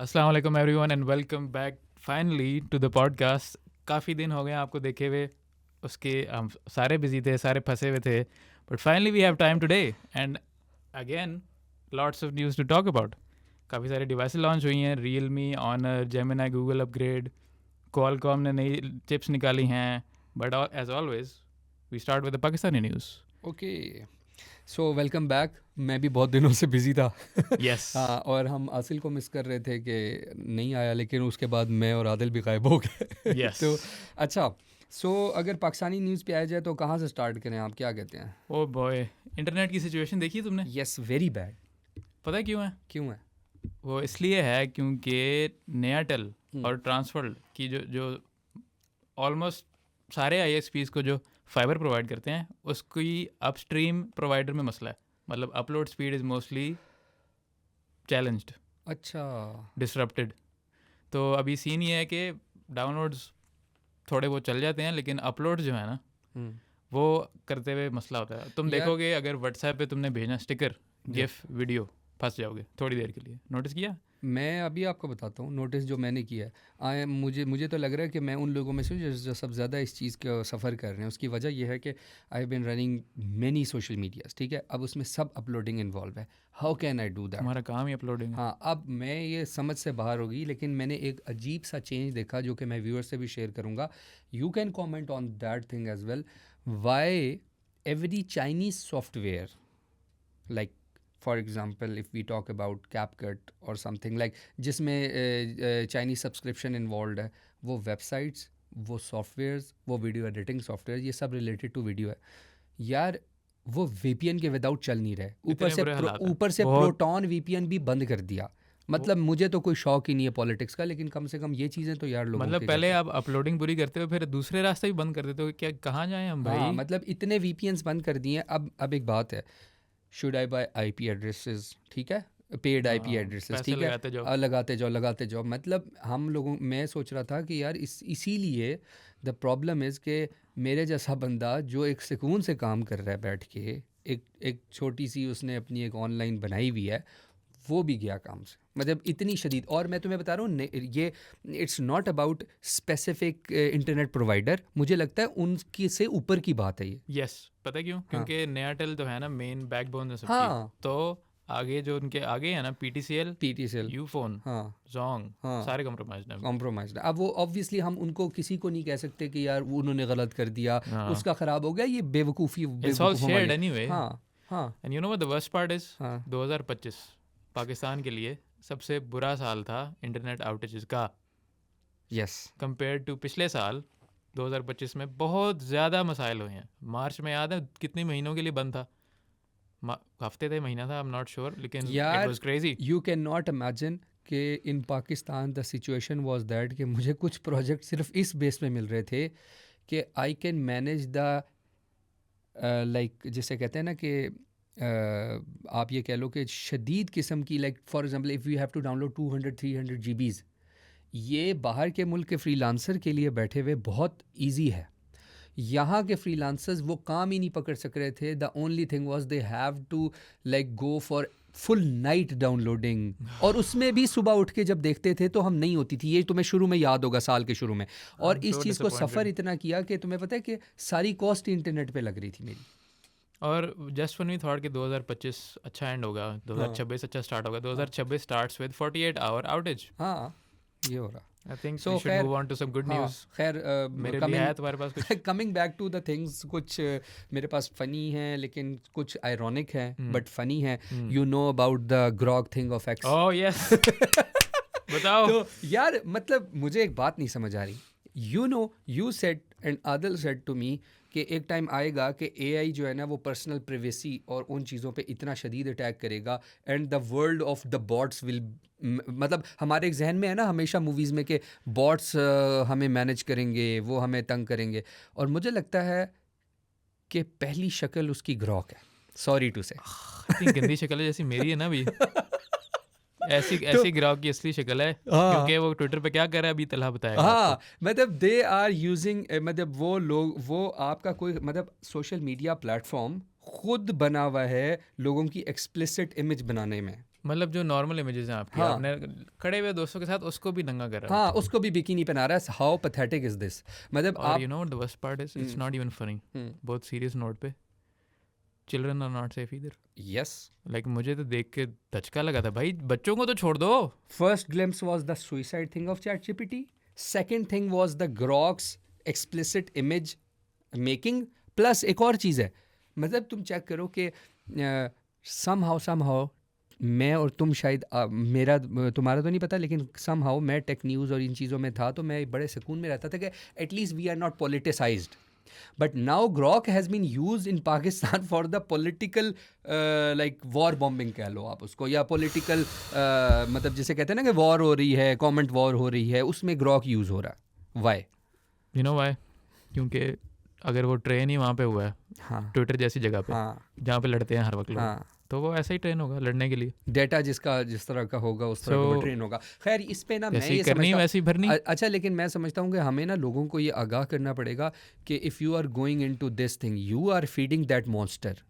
अस्सलाम वालेकुम everyone and welcome back finally to the podcast. काफ़ी दिन हो गए आपको देखे हुए, उसके हम सारे बिजी थे, सारे फंसे हुए थे, but finally we have time today and again lots of news to talk about. काफ़ी सारी डिवाइसेस लॉन्च हुई हैं, Realme, Honor, Gemini, Google upgrade, Qualcomm ने नई चिप्स निकाली हैं, but as always we start with the Pakistani news. Okay, so welcome back. मैं भी बहुत दिनों से बिज़ी था। यस हाँ, और हम आसिल को मिस कर रहे थे कि नहीं आया, लेकिन उसके बाद मैं और आदिल भी गायब हो गए। यस तो अच्छा, सो अगर पाकिस्तानी न्यूज़ पे आया जाए तो कहाँ से स्टार्ट करें, आप क्या कहते हैं? ओ बॉय, इंटरनेट की सिचुएशन देखी तुमने? Yes, very bad. पता है क्यों है? क्यों है? वो इसलिए है क्योंकि नेयाटेल हम्म, और ट्रांसफर की जो जो ऑलमोस्ट सारे आईएसपीज को जो फाइबर प्रोवाइड करते हैं उसकी अपस्ट्रीम प्रोवाइडर में मसला है। मतलब upload speed is mostly challenged, अच्छा। डिसरप्टेड। तो अभी सीन ये है कि डाउनलोड्स थोड़े वो चल जाते हैं, लेकिन अपलोड जो है ना हम्म, वो करते हुए मसला होता है। तुम यार, देखोगे अगर व्हाट्सएप पे तुमने भेजना स्टिकर, जी, गिफ, वीडियो, फंस जाओगे थोड़ी देर के लिए। नोटिस किया? मैं अभी आपको बताता हूँ नोटिस जो मैंने किया है। मुझे तो लग रहा है कि मैं उन लोगों में से हूँ जो सबसे ज़्यादा इस चीज़ का सफ़र कर रहे हैं। उसकी वजह यह है कि I have been running many social medias, ठीक है? अब उसमें सब अपलोडिंग इन्वॉल्व है। How can I do that? तुम्हारा काम ही अपलोडिंग है। हाँ, अब मैं ये समझ से बाहर होगी, लेकिन मैंने एक अजीब सा चेंज देखा जो कि मैं व्यूअर्स से भी शेयर करूँगा। You can comment on that thing as well. Why every Chinese software, like for example if we talk about CapCut or something like जिसमें चाइनीज सब्सक्रिप्शन इन्वॉल्व है, वो वेबसाइट्स, वो सॉफ्टवेयर्स, वो वीडियो एडिटिंग सॉफ्टवेयर, ये सब related to video है यार। वो वीपीएन के विदाउट चल नहीं रहे। इतने बुरे हालात हैं ऊपर से बहुत। प्रोटॉन वीपीएन भी बंद कर दिया। वो मतलब मुझे तो कोई शौक ही नहीं है पॉलिटिक्स का, लेकिन कम से कम ये चीज़ें तो यार लोगों मतलब के पहले करते। आप अपलोडिंग पूरी करते हो फिर दूसरे रास्ते भी बंद कर देते हो, क्या कहाँ जाएं हम हाँ, भाई? मतलब इतने वीपीएन्स बंद कर दिए हैं। अब एक बात है, should I buy IP addresses, ठीक है, पेड आईपी हाँ, एड्रेसेस, पैसे ठीक है, लगाते जाओ। लगाते जाओ। मतलब हम लोगों, मैं सोच रहा था कि यार इसीलिए द प्रॉब्लम इज़ कि मेरे जैसा बंदा जो एक सुकून से काम कर रहा है बैठ के, एक एक छोटी सी उसने अपनी एक ऑनलाइन बनाई हुई है, वो भी गया काम से। मतलब इतनी शदीद। और मैं तुम्हें बता रहा हूँ ये it's not about specific internet provider, मुझे लगता है उनकी से ऊपर की बात है ये। यस, पता है क्यों? हाँ, क्योंकि नेयाटेल तो है ना मेन बैकबोन है सबकी। हाँ, तो आगे जो उनके आगे है ना, पीटीसीएल, टीटीसीएल, यूफोन, हाँ, जोंग, हाँ, सारे कॉम्प्रोमाइज हैं। कॉम्प्रोमाइज़्ड। अब वो ऑब्वियसली हम उनको किसी को नहीं कह सकते कि यार वो उन्होंने गलत कर दिया, हाँ, उसका ख़राब हो गया, ये इट्स ऑल बेवकूफ़ों वाली शेयर्ड है। एनीवे। हाँ, हाँ, and you know what the worst part is, हाँ, 2025 पाकिस्तान के लिए सबसे बुरा साल था इंटरनेट आउटेजेस का। यस, कंपेयर टू पिछले साल 2025 में बहुत ज़्यादा मसाइल हुए हैं। मार्च में याद है कितने महीनों के लिए बंद था? हफ्ते थे, महीना था, आई एम नॉट श्योर, लेकिन इट यार was crazy. You can not imagine कि in Pakistan the situation was that कि मुझे कुछ प्रोजेक्ट सिर्फ इस बेस पे मिल रहे थे कि I can manage the, like जिसे कहते हैं ना कि आप ये कह लो कि शदीद किस्म की, like for example if you have to download 200-300 GBs, ये बाहर के मुल्क के फ्रीलांसर के लिए बैठे हुए बहुत इजी है। यहाँ के फ्रीलांसर्स वो काम ही नहीं पकड़ सक रहे थे। The only thing was they have to like go for full night downloading, और उसमें भी सुबह उठ के जब देखते थे तो हम नहीं होती थी। ये तुम्हें शुरू में याद होगा, साल के शुरू में। आई और एम इस सो चीज़ को सफ़र डिसअपॉइंटेड। इतना किया कि तुम्हें पता है कि सारी कॉस्ट इंटरनेट पे लग रही थी मेरी। और जस्ट वन वी थॉट कि 2025 अच्छा एंड होगा, हाँ, 2026 अच्छा स्टार्ट होगा। हाँ, 2026 स्टार्ट्स विद 48 आवर आउटेज। हाँ, ये हो रहा। I think we so should खैर, move on to some good हाँ, न्यूज़। खैर, मेरे लिए कमिंग है तुम्हारे पास कुछ? Coming back to the things, कुछ मेरे पास फ़नी हैं, लेकिन कुछ आयरॉनिक हैं बट फ़नी हैं। You know about the Grok thing of X. Oh yes, बताओ। तो यार मतलब मुझे एक बात नहीं समझ आ रही। You said and Adil said to me कि एक टाइम आएगा कि एआई जो है ना वो पर्सनल प्राइवेसी और उन चीज़ों पे इतना शदीद अटैक करेगा, and the world of the bots will, मतलब हमारे एक जहन में है ना हमेशा मूवीज़ में कि बॉट्स हमें मैनेज करेंगे, वो हमें तंग करेंगे। और मुझे लगता है कि पहली शक्ल उसकी ग्रॉक है, सॉरी टू से। इतनी गंदी शक्ल है जैसी मेरी है ना अभी। ऐसी तो ऐसी ग्राहक की असली शक्ल है। हाँ, क्योंकि वो ट्विटर पे क्या कर रहा है अभी तलहा बताएगा आपको। हाँ, मतलब दे आर यूजिंग, मतलब वो लोग, वो आपका कोई मतलब सोशल मीडिया प्लेटफॉर्म खुद बना हुआ है लोगों की एक्सप्लिसिट इमेज बनाने में। मतलब जो नॉर्मल इमेजेस हैं आपकी, हाँ। आपने खड़े हुए दोस्तों के साथ उसको भी नंगा कर रहा हाँ, उसको भी बिकिनी पहना रहा है। How pathetic is this? मतलब और आप you know the worst part is it's not even funny. बहुत सीरियस नोट पे, children are not safe either. Yes, like मुझे तो देख के धचका लगा था, भाई बच्चों को तो छोड़ दो। first glimpse was the suicide thing of ChatGPT. Second thing was the Grok's explicit image making. Plus एक और चीज़ है, मतलब तुम चेक करो कि somehow मैं और तुम शायद तुम्हारा तो नहीं पता, लेकिन somehow मैं टेक न्यूज़ और इन चीज़ों में था तो मैं बड़े सुकून में रहता था कि at least we are not politicized. But now Grok has been used in Pakistan for the political like war bombing कह लो आप उसको, या political मतलब जिसे कहते हैं ना कि war हो रही है, comment war हो रही है, उसमें Grok use हो रहा है. Why? You know why? क्योंकि अगर वो ट्रेन ही वहाँ पे हुआ है, हाँ, ट्विटर जैसी जगह पे, हाँ, जहाँ पे लड़ते हैं हर वक्त लोग, हाँ, तो वो ऐसा ही ट्रेन होगा लड़ने के लिए। डेटा जिसका जिस तरह का होगा उस तरह का वो ट्रेन होगा. खैर इस पे ना मैं जैसे ही ये करनी समझता वैसी भरनी। अच्छा, लेकिन मैं समझता हूँ कि हमें ना लोगों को ये आगाह करना पड़ेगा कि if you are going into this thing you are feeding that monster.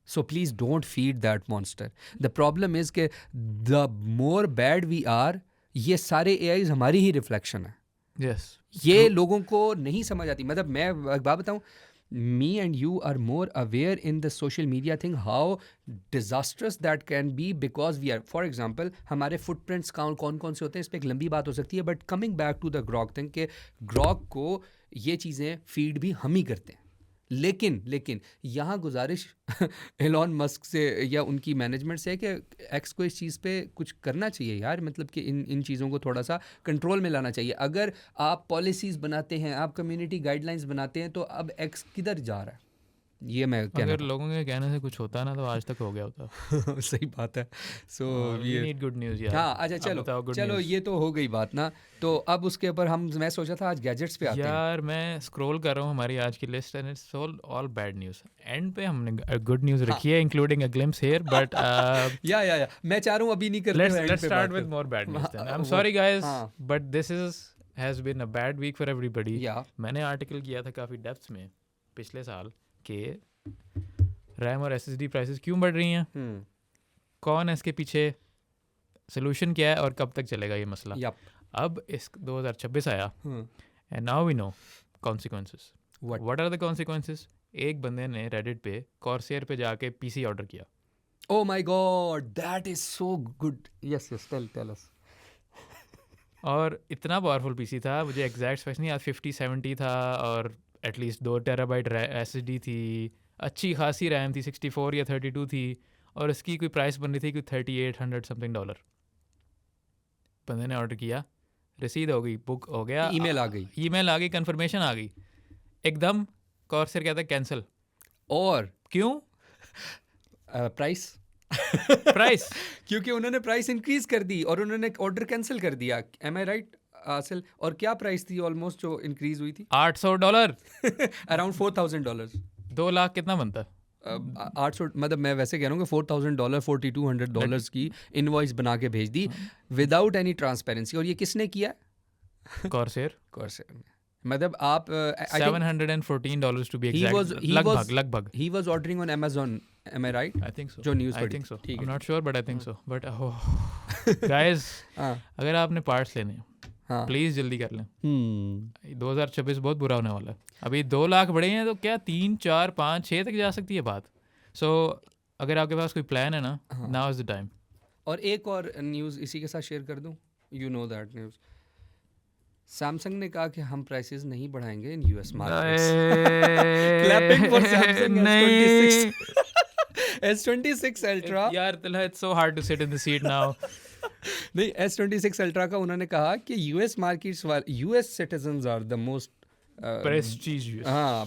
So please don't feed that monster. The problem is कि the more bad we are, ये सारे AIs हमारी ही रिफ्लेक्शन है. यस, ये लोगों को नहीं समझ आती. मतलब मैं एक बात बताऊं, me and you are more aware in the social media thing how disastrous that can be because we are, for example, हमारे footprints कौन कौन से होते हैं, इस पर एक लंबी बात हो सकती है. But coming back to the Grok thing के ग्रॉक को ये चीज़ें फीड भी हम ही करते हैं. लेकिन यहाँ गुजारिश एलॉन मस्क से या उनकी मैनेजमेंट से है कि एक्स को इस चीज़ पे कुछ करना चाहिए यार. मतलब कि इन चीज़ों को थोड़ा सा कंट्रोल में लाना चाहिए. अगर आप पॉलिसीज़ बनाते हैं, आप कम्युनिटी गाइडलाइंस बनाते हैं, तो अब एक्स किधर जा रहा है, ये मैं कहना अगर लोगों के कहने से कुछ होता ना तो आज तक हो गया होता. सही बात है. So we need good news यार. हाँ, अच्छा, अब बताओ good चलो news. ये तो हो गई बात ना. तो अब उसके ऊपर मैं सोचा था आज गैजेट्स पे आते हैं. यार मैं स्क्रॉल कर रहा हूँ हमारी आज की list and it's all bad news. And पे हमने गुड न्यूज़ रखी है including a glimpse here, but या मैं चाह रहा हूँ अभी नहीं करते हुए let's start with more bad news then. I'm sorry guys, but this has been a bad week for everybody. मैंने आर्टिकल किया था काफ़ी डेप्थ में पिछले साल कि रैम और SSD प्राइसेस क्यों बढ़ रही हैं, कौन है इसके पीछे, सोल्यूशन क्या है और कब तक चलेगा ये मसला. अब इस 2026 आया and now we know consequences. What are the consequences? एक बंदे ने रेडिट पे कॉर्सेयर पे जाके PC ऑर्डर किया. Oh my God, that is so good. Yes, tell us. और इतना पावरफुल PC था, मुझे एग्जैक्ट स्पेक्स नहीं याद, 5070 था और एटलीस्ट 2 TB SSD थी, अच्छी खासी रैम थी, 64 या 32 थी, और इसकी कोई प्राइस बन रही थी कोई $3800 समथिंग डॉलर. बंदे ने ऑर्डर किया, रसीद हो गई, बुक हो गया, ईमेल आ गई, कंफर्मेशन आ गई, एकदम कॉर्सेयर कहता है कैंसिल. और क्यों? प्राइस क्योंकि उन्होंने प्राइस इंक्रीज कर दी और उन्होंने ऑर्डर कैंसिल कर दिया. एम आई राइट आसिल? और क्या प्राइस थी ऑलमोस्ट जो इंक्रीज हुई थी? $800. अराउंड $4000. 2 लाख कितना बनता? 800. मतलब मैं वैसे कह रहा हूँ कि $4000 $4200 की इनवॉइस बना के भेज दी विदाउट एनी ट्रांसपेरेंसी. और ये किसने किया? कॉर्सेयर. मतलब आप $714 टू बी एग्जैक्ट, लगभग. He was ordering on Amazon, am I right? I think so. जो न्यूज़ पढ़ी. I think so. I'm not sure but I think so. But guys, अगर आपने पार्ट्स लेने हैं प्लीज़ जल्दी कर लें. 2026 बहुत बुरा होने वाला है. अभी 2 लाख बढ़े हैं तो क्या 3, 4, 5, 6 तक जा सकती है बात. सो अगर आपके पास कोई प्लान है ना, नाउ इज़ द टाइम. और एक और न्यूज़ इसी के साथ शेयर कर दूं. You know that news, Samsung ने कहा कि हम प्राइसेस नहीं बढ़ाएंगे इन US markets. Clapping for Samsung S26 Ultra. यार तला, it's so hard to sit in the seat now. नहीं, S26 Ultra का उन्होंने कहा कि US markets US citizens are the most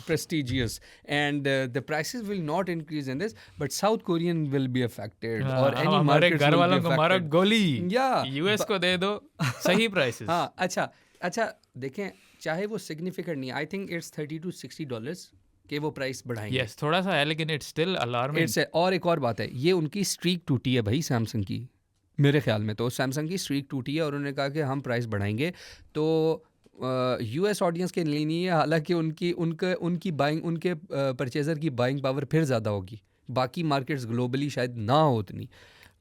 prestigious and the prices will not increase in this, but South Korean will be affected or any markets घर will वालों be को मारो affected. गोली. Yeah, US को दे दो सही प्राइसेस. हाँ, अच्छा देखें, चाहे वो सिग्निफिकेंट नहीं, आई थिंक इट्स $30 to $60 के वो प्राइस बढ़ाएंगे. Yes, थोड़ा सा है लेकिन इट्स स्टिल अलार्मिंग. और एक और बात है, ये उनकी स्ट्रीक टूटी है भाई सैमसंग की. मेरे ख्याल में तो सैमसंग की स्ट्रीक टूटी है और उन्होंने कहा कि हम प्राइस बढ़ाएंगे. तो US ऑडियंस के लिए नहीं है, हालांकि उनकी बाइंग, उनके परचेज़र की बाइंग पावर फिर ज़्यादा होगी. बाकी मार्केट्स ग्लोबली शायद ना हो उतनी,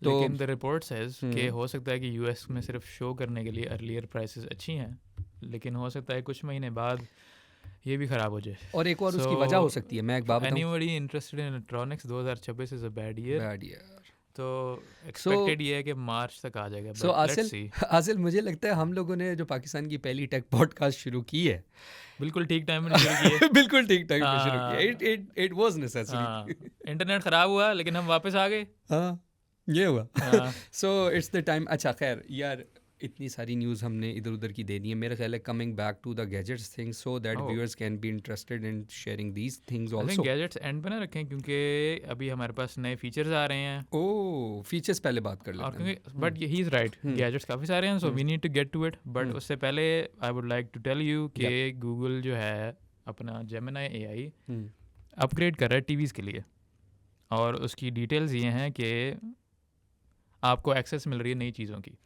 तो लेकिन द रिपोर्ट सेज कि हम्म, हो सकता है कि यूएस में सिर्फ शो करने के लिए अर्लियर प्राइसेस अच्छी हैं, लेकिन हो सकता है कुछ महीने बाद ये भी ख़राब हो जाए. और एक और सो उसकी वजह हो सकती है, मैं एक फॉर बात बताऊं, anybody interested in electronics 2026 is a bad year. Bad year. तो सो एक्सपेक्टेड ये है कि मार्च तक आ जाएगा, सो बट लेट्स आसिल सी. आसिल मुझे लगता है हम लोगों ने जो पाकिस्तान की पहली टेक पॉडकास्ट शुरू की है बिल्कुल ठीक टाइम में शुरू किए. बिल्कुल ठीक टाइम पे शुरू किया, हाँ इट वाज नेसेसरी। हाँ, इंटरनेट ख़राब हुआ लेकिन हम वापस आ गए. हाँ, ये हुआ। हाँ सो इट्स द टाइम। अच्छा खैर यार, इतनी सारी न्यूज़ हमने इधर उधर की दे दी है। मेरा ख्याल है coming back to the gadgets thing so that oh, viewers can be interested in sharing these things I think also. Gadgets and पे ना रखें, क्योंकि अभी हमारे पास नए फीचर्स आ रहे हैं. ओ फीचर्स पहले बात कर और लेते हैं। क्योंकि but he is right, gadgets काफ़ी सारे हैं, so we need to get to it. But उससे पहले I would like to tell you कि गूगल जो है अपना जेमिनी एआई अपग्रेड कर रहा है टीवीज़ के लिए. और उसकी डिटेल्स ये हैं कि आपको एक्सेस मिल रही है नई चीज़ों की.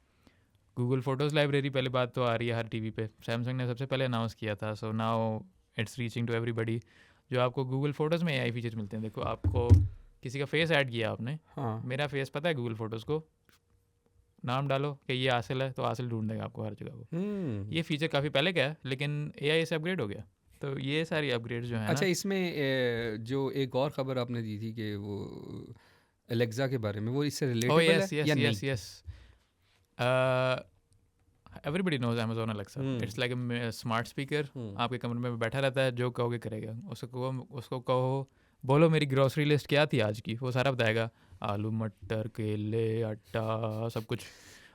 गूगल फ़ोटोज़ लाइब्रेरी पहले बात तो आ रही है हर टीवी पे, सैमसंग ने सबसे पहले अनाउंस किया था. So now it's reaching to everybody. जो आपको गूगल फ़ोटोज़ में एआई फीचर्स मिलते हैं. देखो, आपको किसी का फेस ऐड किया आपने, हाँ मेरा फेस पता है गूगल फ़ोटोज़ को, नाम डालो कि ये आसिल है तो आसिल ढूंढ देगा आपको हर जगह को. ये फीचर काफ़ी पहले का है, लेकिन एआई से अपग्रेड हो गया. तो ये सारी अपग्रेड्स जो है अच्छा, ना. इसमें जो एक और खबर आपने दी थी कि वो एलेक्सा के बारे में, वो इससे ओ रिलेटेबल यस है यस या यस नहीं? Yes, everybody knows Amazon Alexa. It's like a smart speaker. आपके कमरे में बैठा रहता है, जो कहोगे करेगा. उसको कहो बोलो मेरी ग्रोसरी लिस्ट क्या थी आज की, वो सारा बताएगा. आलू मटर केले आटा सब कुछ.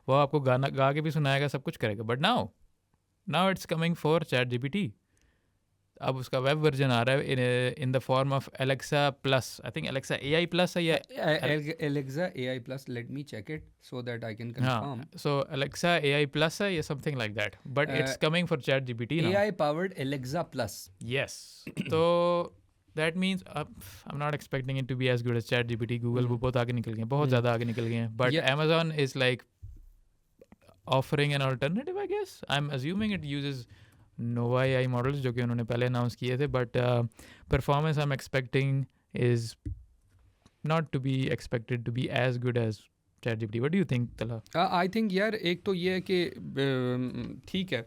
वो आपको गाना गा के भी सुनाएगा, सब कुछ करेगा. But now it's coming for ChatGPT. अब उसका वेब वर्जन आ रहा है in the form of Alexa plus. I think Alexa AI plus है या Alexa AI plus, let me check it so that I can हाँ. Confirm. So Alexa AI plus है या something like that, but it's coming for ChatGPT now. AI powered Alexa plus. Yes. So that means I'm not expecting it to be as good as ChatGPT. Google वो बहुत आगे निकल गए हैं, बहुत ज़्यादा आगे निकल गए हैं. But Yeah. Amazon is like offering an alternative, I guess. I'm assuming it uses Nova AI models जो कि उन्होंने पहले अनाउंस किए थे. But performance I'm expecting is not to be expected to be as good as ChatGPT. What do you think, Tala? I think यार, एक तो ये है कि ठीक है,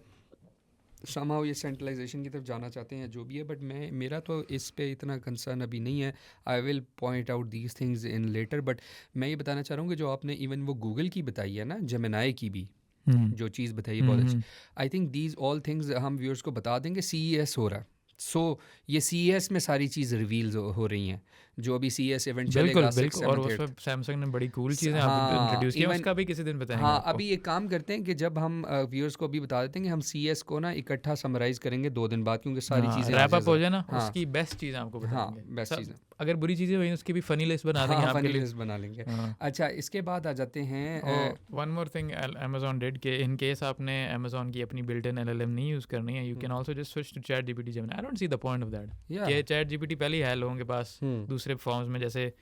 somehow ये सेंट्रलाइजेशन की तरफ जाना चाहते हैं, जो भी है, बट मेरा तो इस पे इतना कंसर्न अभी नहीं है. I will point out these things in later. But मैं ये बताना चाह रहा हूँ कि जो आपने इवन वो गूगल की बताई है ना, जेमिनी की भी जो चीज़ बताई है बहुत अच्छी. I think these all things हम व्यूअर्स को बता देंगे. CES हो रहा है, सो ये CES में सारी चीज़ रिवील हो रही हैं, जो अभी CES इवेंट बिल्कुल चलेगा 6, बिल्कुल. और 7, 8. उसमें सैमसंग ने बड़ी कूल चीज़ें हाँ, आपको इंट्रोड्यूस किया, even- उसका भी किसी दिन बताएंगे हाँ, आपको. अभी एक काम करते हैं कि जब हम व्यूअर्स को अभी बता देते हैं कि हम CES को ना इकट्ठा समराइज करेंगे 2 दिन बाद, क्योंकि सारी चीज़ें रैप अप हो जाए ना, हाँ. उसकी बेस्ट चीज़ आपको हाँ, बताएंगे. बेस्ट चीज़ें. अगर बुरी चीज़ें हुई उसकी भी फनी लिस्ट बना देंगे हाँ, आपके फनी लिए. लिस्ट बना लेंगे. हाँ. अच्छा, इसके बाद आ जाते हैं one more thing Amazon did कि इन केस आपने अमेजोन की अपनी बिल्ट इन LLM नहीं यूज़ करनी है, you can also just switch to ChatGPT Gemini. I don't see the point of that. या कि चैट जीपीटी पहले ही है लोगों के पास दूसरे फॉर्म्स में, जैसे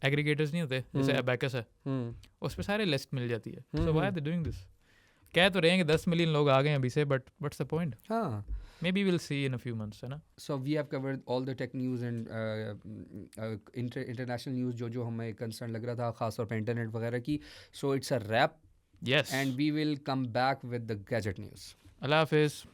एग्रीगेटर्स नहीं होते, जैसे अबैकस है, उस पर सारे लिस्ट मिल जाती है. So why are they doing this? कह तो रहे हैं कि 10 मिलियन लोग आ गए हैं अभी से, बट व्हाट्स द पॉइंट? हाँ. Maybe we'll see in a few months, है ना? So we have covered all the tech news and international news जो हमें कंसर्न लग रहा था, ख़ास तौर पे इंटरनेट वगैरह की. So it's a wrap Yes. and we will come back with the gadget news. Allah Hafiz.